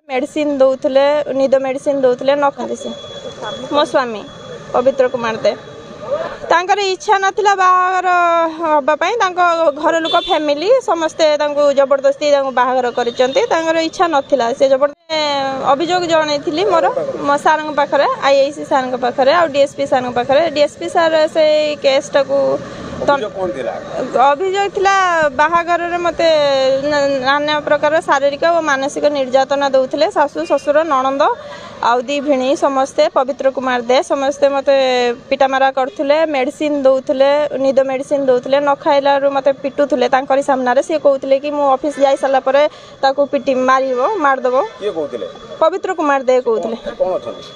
Medicine दौले निद medicine दौले न खाते से मो स्वामी पवित्र कुमार दे तांकर इच्छा नाथिला बाहागर हवापाई घर लोक फैमिली समस्ते जबरदस्ती बाहागर कर इच्छा नाथिला से जबरदस्ती अभियोग जन मोर मो सार पाखे आईआईसी सार पाखे आ डीएसपी सार पाखे डीएसपी सार से केस टाकू अभियोग थिला बाहागर मत नाना प्रकार शारीरिक और मानसिक निर्यातना दौले शाशु ससुर नणंद आउ दी भिणी समस्ते पवित्र कुमार दे समस्ते मत पिटामारा करथुले मेडिसिन दौले निद मेडिसिन दौले न खाइला मत पिटुले सामने सी कहते कि मु ऑफिस जाई साला परे ताकू पिटी मारदेव पवित्र कुमार दे कहते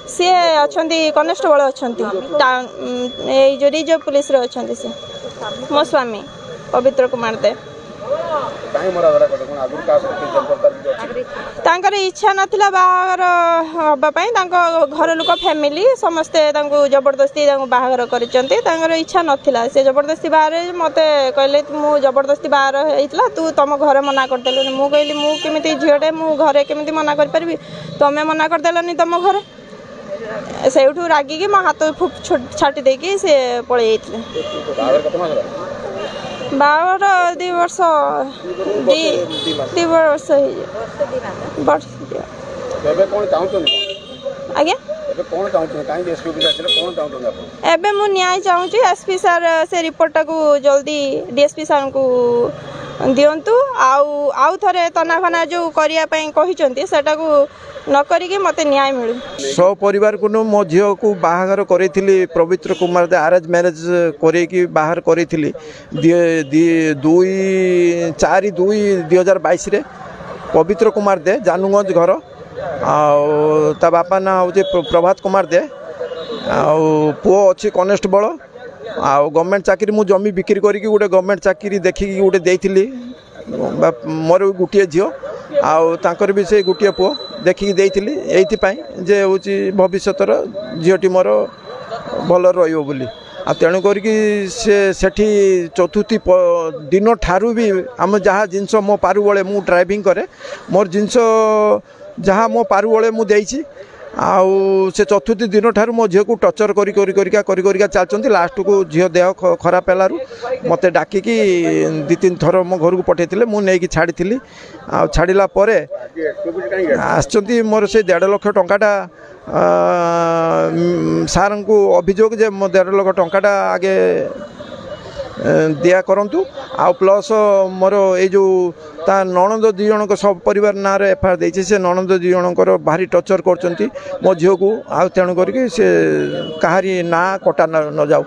सी अच्छा कनेस्टेबल अच्छा जो रिजर्व पुलिस अच्छा सी मो स्वामी पवित्र कुमार दे तांकर इच्छा नाथिला बाहागर हवापाई घर लोक फैमिली समस्ते जबरदस्ती बाहागर कर इच्छा नाथिला से जबरदस्ती बाहर मत कहले मु जबरदस्ती बाहर होइतला तू तुम घर मना करदेलु मु कहली मु केमिति झियोटे मु घरे केमिति मना कर परबी तमे मना करदेलनी तुम घर सेठू रागिकी मो हाथ छाटी देकी से पळै जाइतले बावर 2 वर्ष 2 वर्ष आज्ञा एबे मु न्याय चाहूँ एसपी सार से रिपोर्ट टाकू जल्दी डीएसपी सार को दिंतु आउ थे तनाफना जो करने सेटा को न करिके मते न्याय मिलू सौ परिवार को मो झी को बाहागर करी पवित्र कुमार दे अरेंज मैरिज करी बाहर करी 2/4/2022 रे पवित्र कुमार दे जानुगंज घर ता बापा ना हूँ प्रभात कुमार दे पुओ अच्छी कनेस्टेबल गवर्नमेंट चाकरी मु जमी बिक्री करी गोटे गवर्नमेंट चाकरी देखिकी गोटे देइथिली मोर गोटे झील आउर भी से गोटे पुओ देखिकी देइथिली एइथिपाई जे होची भविष्यतर झीटी मोर भल रहिबो बोली आ तेणु करके सेठी चतुर्थी दिन ठारू भी आम जहाँ जिनस मो पारु बळे मु ड्राइविंग करे मोर जिनस जहाँ मो पारु बळे मु देइछि आउ से चतुर्थी दिन ठारू मो झील को टर्चर करी चलती लास्ट को झील देह खराब है मत डाकिकी 2-3 थर मो घर को पठे मुझे नहीं छाड़ी छाड़ा आसचंती मोर से 1.5 लाख टंकाटा सार को अभियोग जे मो 1.5 लाख टंकाटा आगे दिया करंतु आ प्लस मोर ये जो ता नणंद 2 जन सब परिवार ना एफआईआर देछि से नणंद 2 जनकर भारी टर्चर करचंती मो झील को आ तेणु करके से कहारी ना कटा न जाऊ।